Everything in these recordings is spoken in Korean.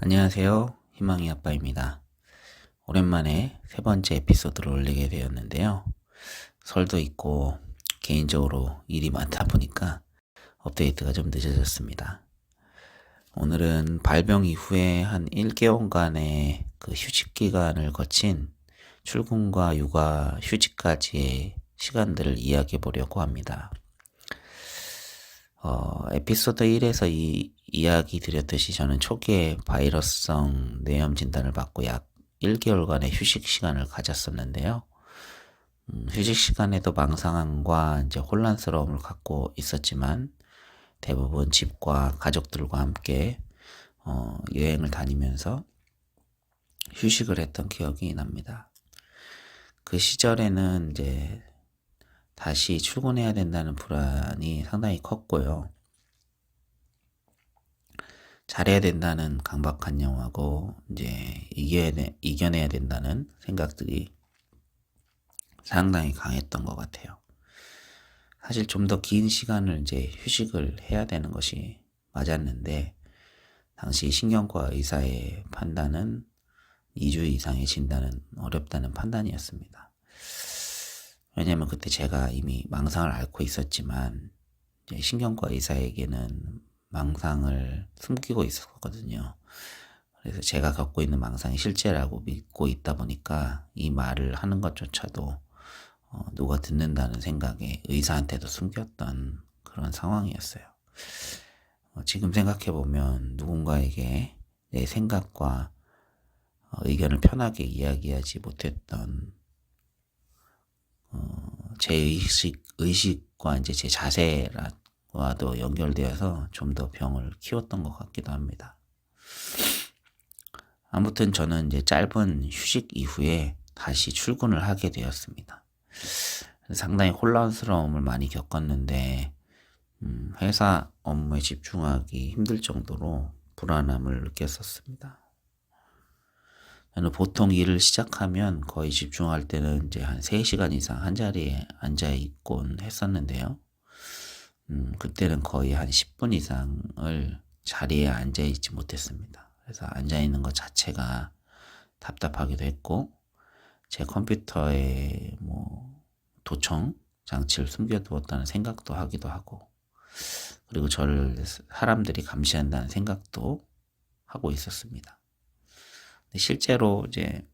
안녕하세요. 희망이 아빠입니다. 오랜만에 세 번째 에피소드를 올리게 되었는데요. 설도 있고 개인적으로 일이 많다 보니까 업데이트가 좀 늦어졌습니다. 오늘은 발병 이후에 한 1개월간의 그 휴직 기간을 거친 출근과 육아, 휴직까지의 시간들을 이야기해 보려고 합니다. 에피소드 1에서 이야기 드렸듯이 저는 초기에 바이러스성 뇌염 진단을 받고 약 1개월간의 휴식 시간을 가졌었는데요. 휴식 시간에도 망상함과 이제 혼란스러움을 갖고 있었지만 대부분 집과 가족들과 함께 여행을 다니면서 휴식을 했던 기억이 납니다. 그 시절에는 이제 다시 출근해야 된다는 불안이 상당히 컸고요. 잘해야 된다는 강박관념하고 이제 이겨내야 된다는 생각들이 상당히 강했던 것 같아요. 사실 좀 더 긴 시간을 이제 휴식을 해야 되는 것이 맞았는데 당시 신경과 의사의 판단은 2주 이상의 진단은 어렵다는 판단이었습니다. 왜냐하면 그때 제가 이미 망상을 앓고 있었지만 이제 신경과 의사에게는 망상을 숨기고 있었거든요. 그래서 제가 겪고 있는 망상이 실제라고 믿고 있다 보니까 이 말을 하는 것조차도 누가 듣는다는 생각에 의사한테도 숨겼던 그런 상황이었어요. 지금 생각해보면 누군가에게 내 생각과 의견을 편하게 이야기하지 못했던 제 의식과 이제 제 자세와도 연결되어서 좀 더 병을 키웠던 것 같기도 합니다. 아무튼 저는 이제 짧은 휴식 이후에 다시 출근을 하게 되었습니다. 상당히 혼란스러움을 많이 겪었는데 회사 업무에 집중하기 힘들 정도로 불안함을 느꼈었습니다. 저는 보통 일을 시작하면 거의 집중할 때는 이제 한 3시간 이상 한 자리에 앉아 있곤 했었는데요. 그때는 거의 한 10분 이상을 자리에 앉아 있지 못했습니다. 그래서 앉아 있는 것 자체가 답답하기도 했고, 제 컴퓨터에 도청 장치를 숨겨두었다는 생각도 하기도 하고, 그리고 저를 사람들이 감시한다는 생각도 하고 있었습니다. 근데 실제로 이제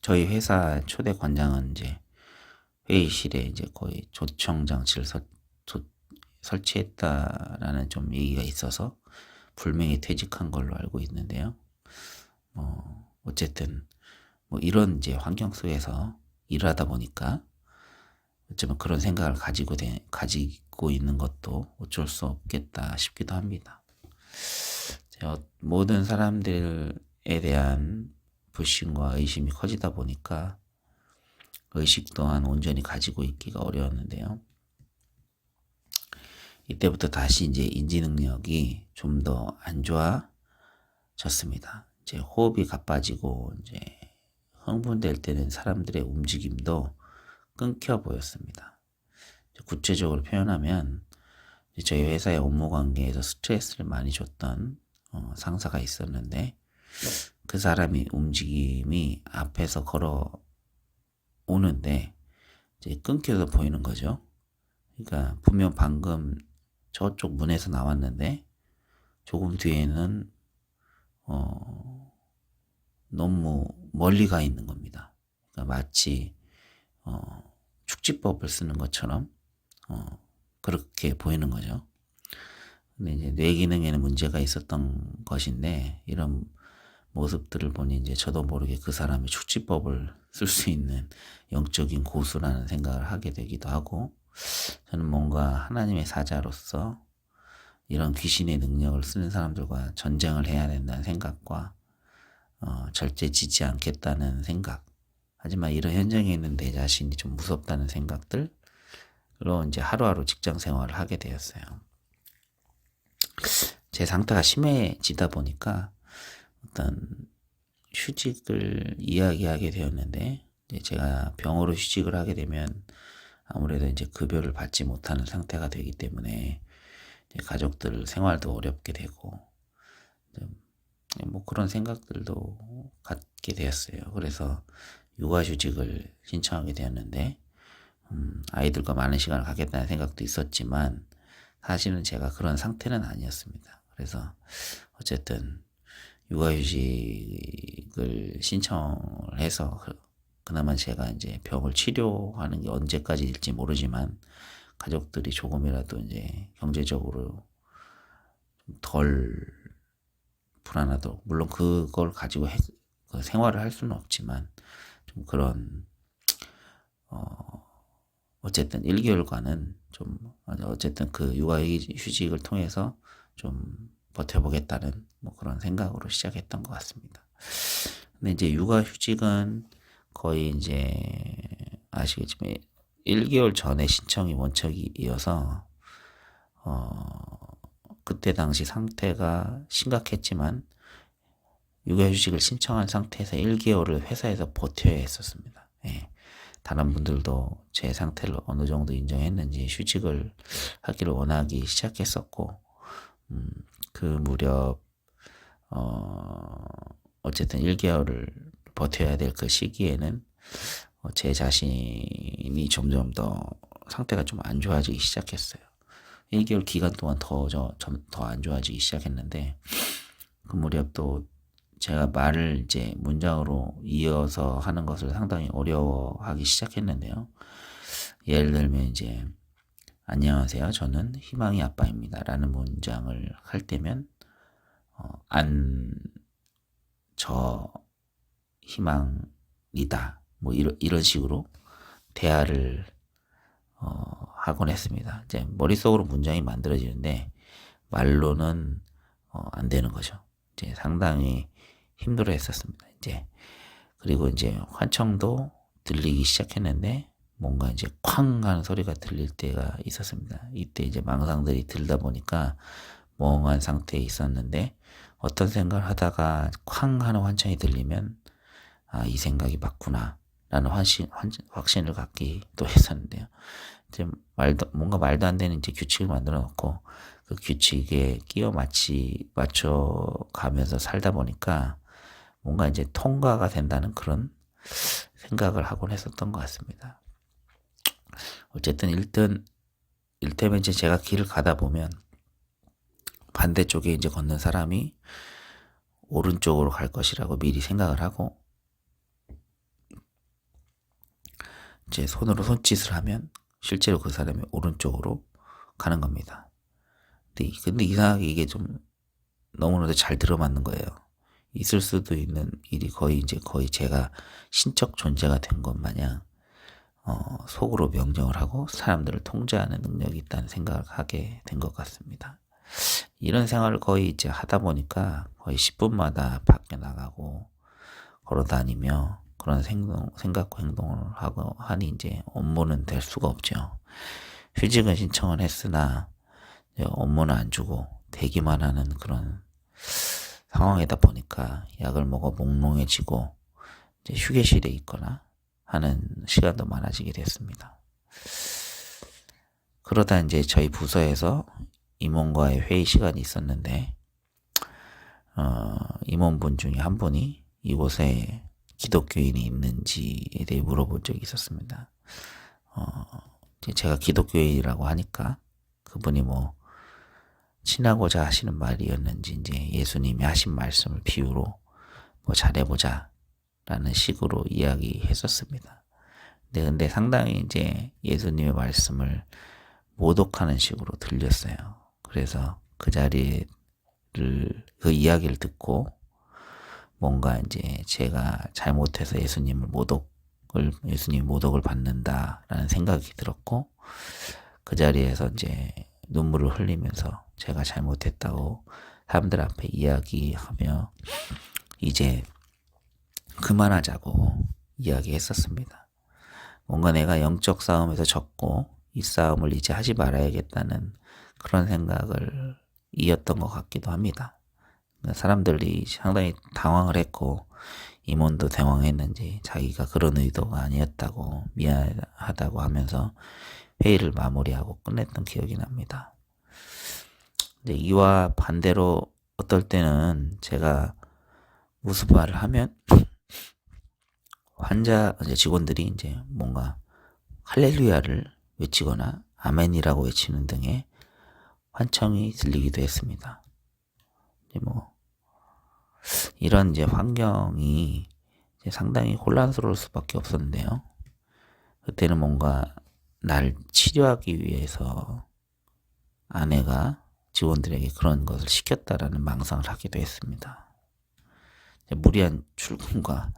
저희 회사 초대 관장은 이제 회의실에 이제 거의 조청 장치를 설치했다라는 좀 얘기가 있어서 불명예 퇴직한 걸로 알고 있는데요. 어쨌든 이런 이제 환경 속에서 일을 하다 보니까 어쩌면 그런 생각을 가지고 있는 것도 어쩔 수 없겠다 싶기도 합니다. 모든 사람들에 대한 불신과 의심이 커지다 보니까 의식 또한 온전히 가지고 있기가 어려웠는데요. 이때부터 다시 이제 인지 능력이 좀 더 안 좋아졌습니다. 이제 호흡이 가빠지고 이제 흥분될 때는 사람들의 움직임도 끊겨 보였습니다. 구체적으로 표현하면 저희 회사의 업무 관계에서 스트레스를 많이 줬던 상사가 있었는데 그 사람이 움직임이 앞에서 걸어 오는데 이제 끊겨서 보이는 거죠. 그러니까 분명 방금 저쪽 문에서 나왔는데 조금 뒤에는 너무 멀리 가 있는 겁니다. 그러니까 마치 축지법을 쓰는 것처럼 그렇게 보이는 거죠. 근데 이제 뇌 기능에는 문제가 있었던 것인데 이런 모습들을 보니 이제 저도 모르게 그 사람이 축지법을 쓸 수 있는 영적인 고수라는 생각을 하게 되기도 하고, 저는 뭔가 하나님의 사자로서 이런 귀신의 능력을 쓰는 사람들과 전쟁을 해야 된다는 생각과 절대 지지 않겠다는 생각, 하지만 이런 현장에 있는 내 자신이 좀 무섭다는 생각들로 이제 하루하루 직장 생활을 하게 되었어요. 제 상태가 심해지다 보니까 어떤 휴직을 이야기하게 되었는데, 이제 제가 병으로 휴직을 하게 되면 아무래도 이제 급여를 받지 못하는 상태가 되기 때문에 이제 가족들 생활도 어렵게 되고 뭐 그런 생각들도 갖게 되었어요. 그래서 육아휴직을 신청하게 되었는데, 아이들과 많은 시간을 갖겠다는 생각도 있었지만, 사실은 제가 그런 상태는 아니었습니다. 그래서 어쨌든 육아휴직을 신청을 해서 그나마 제가 이제 병을 치료하는 게 언제까지 될지 모르지만 가족들이 조금이라도 이제 경제적으로 덜 불안하도록, 물론 그걸 가지고 그 생활을 할 수는 없지만 좀 그런 어쨌든 1개월간은 좀 어쨌든 그 육아휴직을 통해서 좀 버텨보겠다는 뭐 그런 생각으로 시작했던 것 같습니다. 근데 이제 육아휴직은 거의 이제 아시겠지만 1개월 전에 신청이 원칙이어서 그때 당시 상태가 심각했지만 육아휴직을 신청한 상태에서 1개월을 회사에서 버텨야 했었습니다. 예. 다른 분들도 제 상태를 어느 정도 인정했는지 휴직을 하기를 원하기 시작했었고, 그 무렵 어쨌든 1개월을 버텨야 될 그 시기에는 제 자신이 점점 더 상태가 좀 안 좋아지기 시작했어요. 1개월 기간 동안 더 안 좋아지기 시작했는데, 그 무렵 또 제가 말을 이제 문장으로 이어서 하는 것을 상당히 어려워하기 시작했는데요. 예를 들면 이제 안녕하세요. 저는 희망이 아빠입니다. 라는 문장을 할 때면 저 희망이다. 뭐 이런 식으로 대화를 하곤 했습니다. 이제 머릿속으로 문장이 만들어지는데 말로는 안 되는 거죠. 이제 상당히 힘들어 했었습니다. 이제 그리고 이제 환청도 들리기 시작했는데 뭔가 이제 쾅 하는 소리가 들릴 때가 있었습니다. 이때 이제 망상들이 들다 보니까 멍한 상태에 있었는데 어떤 생각을 하다가 쾅 하는 환청이 들리면 이 생각이 맞구나 라는 확신을 갖기 또 했었는데요. 이제 뭔가 말도 안 되는 이제 규칙을 만들어 놓고 그 규칙에 맞춰 가면서 살다 보니까 뭔가 이제 통과가 된다는 그런 생각을 하곤 했었던 것 같습니다. 어쨌든 일테면 이제 제가 길을 가다 보면 반대쪽에 이제 걷는 사람이 오른쪽으로 갈 것이라고 미리 생각을 하고 이제 손으로 손짓을 하면 실제로 그 사람이 오른쪽으로 가는 겁니다. 근데 이상하게 이게 좀 너무나도 잘 들어맞는 거예요. 있을 수도 있는 일이 거의 제가 신적 존재가 된 것 마냥 속으로 명령을 하고 사람들을 통제하는 능력이 있다는 생각을 하게 된 것 같습니다. 이런 생활을 거의 이제 하다 보니까 거의 10분마다 밖에 나가고 걸어 다니며 그런 생각과 행동을 하고 하니 이제 업무는 될 수가 없죠. 휴직은 신청을 했으나 업무는 안 주고 대기만 하는 그런 상황이다 보니까 약을 먹어 몽롱해지고 이제 휴게실에 있거나 하는 시간도 많아지게 됐습니다. 그러다 이제 저희 부서에서 임원과의 회의 시간이 있었는데 임원분 중에 한 분이 이곳에 기독교인이 있는지에 대해 물어본 적이 있었습니다. 제가 기독교인이라고 하니까 그분이 뭐 친하고자 하시는 말이었는지 이제 예수님이 하신 말씀을 비유로 뭐 잘해보자 라는 식으로 이야기했었습니다. 근데 상당히 이제 예수님의 말씀을 모독하는 식으로 들렸어요. 그래서 그 이야기를 듣고 뭔가 이제 제가 잘못해서 예수님이 모독을 받는다라는 생각이 들었고 그 자리에서 이제 눈물을 흘리면서 제가 잘못했다고 사람들 앞에 이야기하며 이제 그만하자고 이야기했었습니다. 뭔가 내가 영적 싸움에서 졌고 이 싸움을 이제 하지 말아야겠다는 그런 생각을 이었던 것 같기도 합니다. 사람들이 상당히 당황을 했고 임원도 당황했는지 자기가 그런 의도가 아니었다고 미안하다고 하면서 회의를 마무리하고 끝냈던 기억이 납니다. 이와 반대로 어떨 때는 제가 우스바를 하면 환자 이제 직원들이 이제 뭔가 할렐루야를 외치거나 아멘이라고 외치는 등의 환청이 들리기도 했습니다. 이제 뭐 이런 이제 환경이 이제 상당히 혼란스러울 수밖에 없었는데요. 그때는 뭔가 날 치료하기 위해서 아내가 직원들에게 그런 것을 시켰다라는 망상을 하기도 했습니다. 무리한 출근과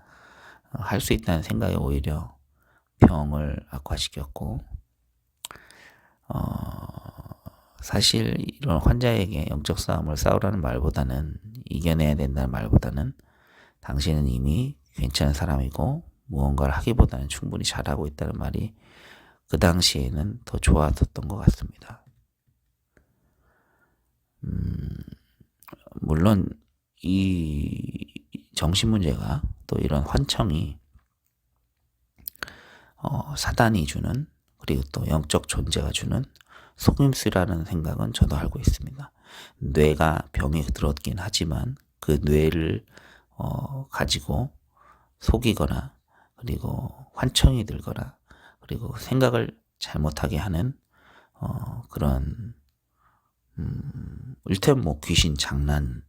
할 수 있다는 생각에 오히려 병을 악화시켰고, 사실 이런 환자에게 영적 싸움을 싸우라는 말보다는, 이겨내야 된다는 말보다는 당신은 이미 괜찮은 사람이고 무언가를 하기보다는 충분히 잘하고 있다는 말이 그 당시에는 더 좋았었던 것 같습니다. 물론 이 정신문제가 또 이런 환청이 사단이 주는, 그리고 또 영적 존재가 주는 속임수라는 생각은 저도 알고 있습니다. 뇌가 병이 들었긴 하지만 그 뇌를 가지고 속이거나, 그리고 환청이 들거나, 그리고 생각을 잘못하게 하는 그런 일테면 뭐 귀신 장난을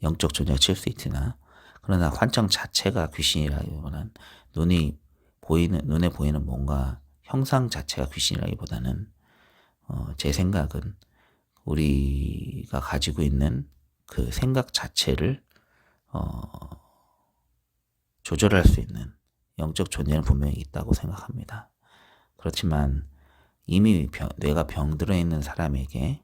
영적 존재가 칠 수 있으나, 그러나 환청 자체가 귀신이라기보다는 눈에 보이는 뭔가 형상 자체가 귀신이라기보다는 제 생각은 우리가 가지고 있는 그 생각 자체를 조절할 수 있는 영적 존재는 분명히 있다고 생각합니다. 그렇지만 이미 뇌가 병들어 있는 사람에게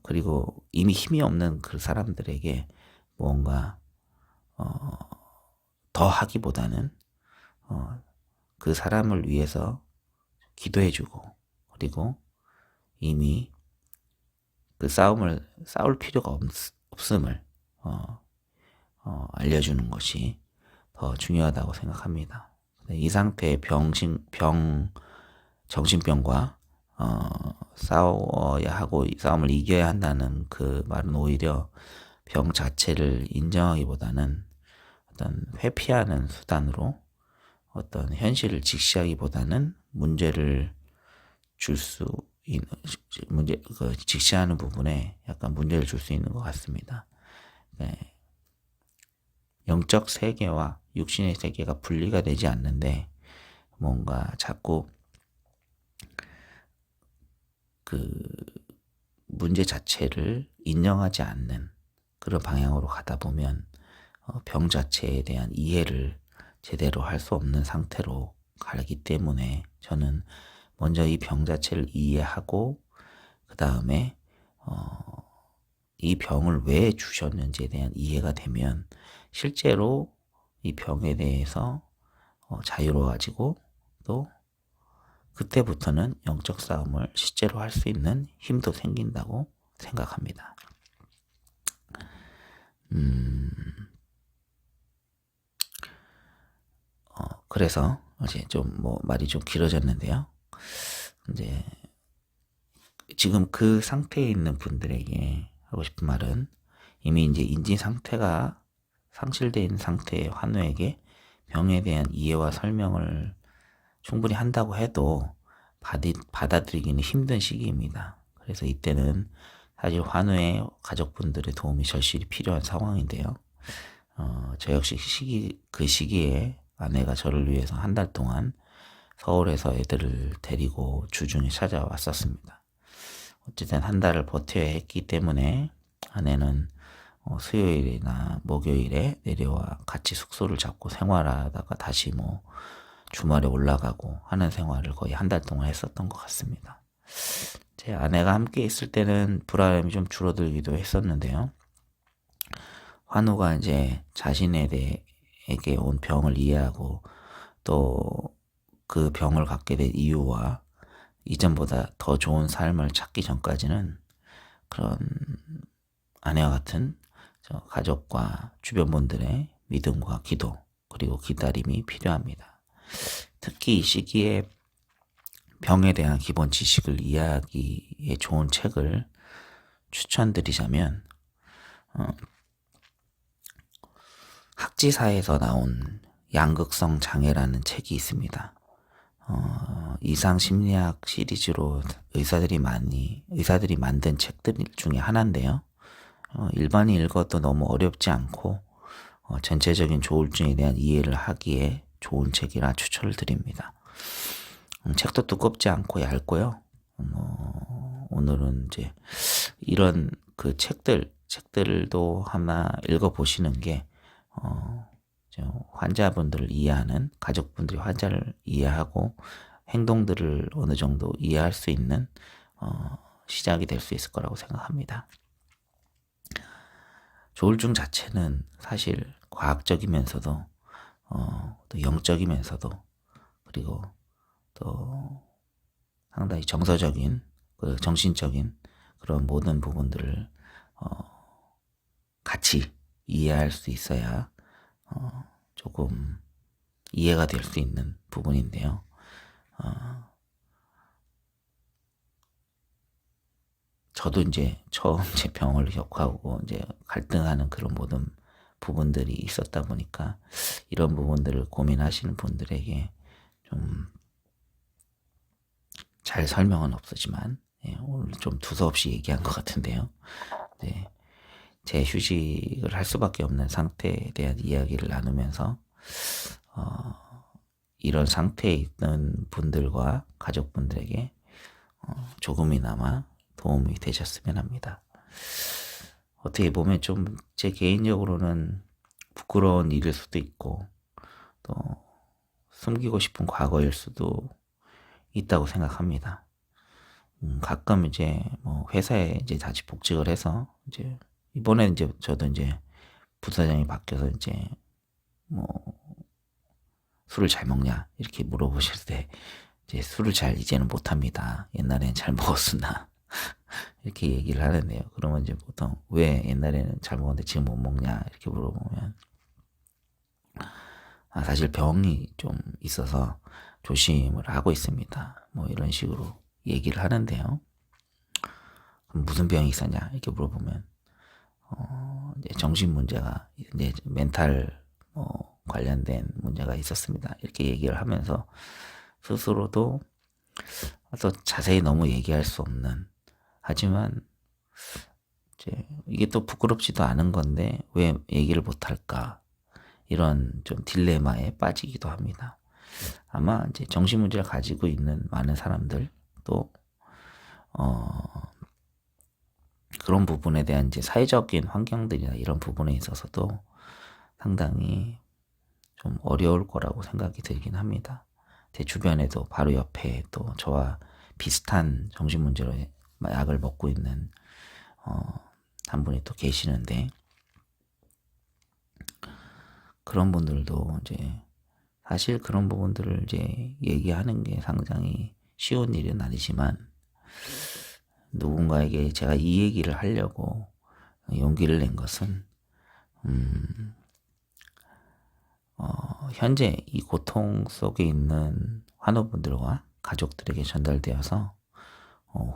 그리고 이미 힘이 없는 그 사람들에게 뭔가 더 하기보다는 그 사람을 위해서 기도해주고, 그리고 이미 그 싸울 필요가 없음을 알려주는 것이 더 중요하다고 생각합니다. 이 상태의 정신병과 싸워야 하고 싸움을 이겨야 한다는 그 말은 오히려 병 자체를 인정하기보다는 어떤 회피하는 수단으로 어떤 현실을 직시하기보다는 문제를 직시하는 부분에 약간 문제를 줄 수 있는 것 같습니다. 네. 영적 세계와 육신의 세계가 분리가 되지 않는데 뭔가 자꾸 그 문제 자체를 인정하지 않는 그런 방향으로 가다 보면 병 자체에 대한 이해를 제대로 할 수 없는 상태로 가기 때문에 저는 먼저 이 병 자체를 이해하고 그 다음에 이 병을 왜 주셨는지에 대한 이해가 되면 실제로 이 병에 대해서 자유로워지고, 또 그때부터는 영적 싸움을 실제로 할 수 있는 힘도 생긴다고 생각합니다. 그래서 이제 좀 말이 좀 길어졌는데요. 이제 지금 그 상태에 있는 분들에게 하고 싶은 말은, 이미 이제 인지 상태가 상실되어 있는 상태의 환우에게 병에 대한 이해와 설명을 충분히 한다고 해도 받아들이기는 힘든 시기입니다. 그래서 이때는 사실 환우의 가족분들의 도움이 절실히 필요한 상황인데요. 저 역시 그 시기에 아내가 저를 위해서 한 달 동안 서울에서 애들을 데리고 주중에 찾아왔었습니다. 어쨌든 한 달을 버텨야 했기 때문에 아내는 수요일이나 목요일에 내려와 같이 숙소를 잡고 생활하다가 다시 주말에 올라가고 하는 생활을 거의 한 달 동안 했었던 것 같습니다. 제 아내가 함께 있을 때는 불안함이 좀 줄어들기도 했었는데요. 환우가 이제 자신에게 온 병을 이해하고 또 그 병을 갖게 된 이유와 이전보다 더 좋은 삶을 찾기 전까지는 그런 아내와 같은 가족과 주변 분들의 믿음과 기도, 그리고 기다림이 필요합니다. 특히 이 시기에 병에 대한 기본 지식을 이해하기에 좋은 책을 추천드리자면 학지사에서 나온 양극성 장애라는 책이 있습니다. 이상 심리학 시리즈로 의사들이 만든 책들 중에 하나인데요. 일반이 읽어도 너무 어렵지 않고 전체적인 조울증에 대한 이해를 하기에 좋은 책이라 추천을 드립니다. 책도 두껍지 않고 얇고요. 오늘은 이제 이런 그 책들도 하나 읽어보시는 게 환자분들을 이해하는, 가족분들이 환자를 이해하고 행동들을 어느 정도 이해할 수 있는 시작이 될 수 있을 거라고 생각합니다. 조울증 자체는 사실 과학적이면서도 또 영적이면서도, 그리고 또 상당히 정서적인, 정신적인 그런 모든 부분들을 같이 이해할 수 있어야 조금 이해가 될 수 있는 부분인데요. 저도 이제 처음 제 병을 겪어하고 이제 갈등하는 그런 모든 부분들이 있었다 보니까 이런 부분들을 고민하시는 분들에게 좀 잘 설명은 없었지만, 오늘 좀 두서없이 얘기한 것 같은데요. 네, 제 휴직을 할 수밖에 없는 상태에 대한 이야기를 나누면서 이런 상태에 있는 분들과 가족분들에게 조금이나마 도움이 되셨으면 합니다. 어떻게 보면 좀 제 개인적으로는 부끄러운 일일 수도 있고 또 숨기고 싶은 과거일 수도 있다고 생각합니다. 가끔 이제 뭐 회사에 이제 다시 복직을 해서 이제 이번에 이제 저도 이제 부사장이 바뀌어서 이제 뭐 술을 잘 먹냐 이렇게 물어보실 때 이제 술을 잘 이제는 못합니다. 옛날에는 잘 먹었으나 이렇게 얘기를 하는데요. 그러면 이제 보통 왜 옛날에는 잘 먹었는데 지금 못 먹냐 이렇게 물어보면 사실 병이 좀 있어서 조심을 하고 있습니다. 뭐 이런 식으로 얘기를 하는데요. 그럼 무슨 병이 있었냐 이렇게 물어보면 이제 정신 문제가, 이제 멘탈 관련된 문제가 있었습니다. 이렇게 얘기를 하면서 스스로도 또 자세히 너무 얘기할 수 없는, 하지만 이제 이게 또 부끄럽지도 않은 건데 왜 얘기를 못 할까, 이런 좀 딜레마에 빠지기도 합니다. 아마 이제 정신 문제를 가지고 있는 많은 사람들 또 그런 부분에 대한 이제 사회적인 환경들이나 이런 부분에 있어서도 상당히 좀 어려울 거라고 생각이 들긴 합니다. 제 주변에도 바로 옆에 또 저와 비슷한 정신 문제로 약을 먹고 있는 한 분이 또 계시는데, 그런 분들도 이제 사실 그런 부분들을 이제 얘기하는 게 상당히 쉬운 일은 아니지만, 누군가에게 제가 이 얘기를 하려고 용기를 낸 것은 현재 이 고통 속에 있는 환우분들과 가족들에게 전달되어서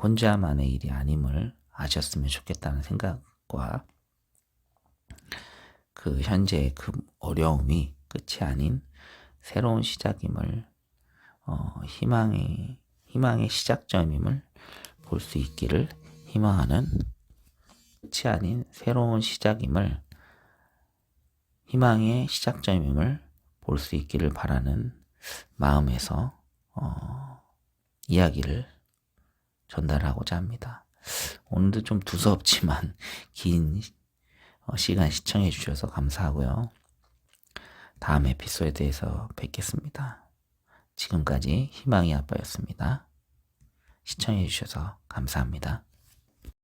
혼자만의 일이 아님을 아셨으면 좋겠다는 생각과, 그 현재의 그 어려움이 끝이 아닌 새로운 시작임을, 희망의 시작점임을 볼 수 있기를 희망하는, 끝이 아닌 새로운 시작임을, 희망의 시작점임을 볼 수 있기를 바라는 마음에서 이야기를 전달하고자 합니다. 오늘도 좀 두서없지만 긴 시간 시청해 주셔서 감사하고요. 다음 에피소드에서 뵙겠습니다. 지금까지 희망의 아빠였습니다. 시청해 주셔서 감사합니다.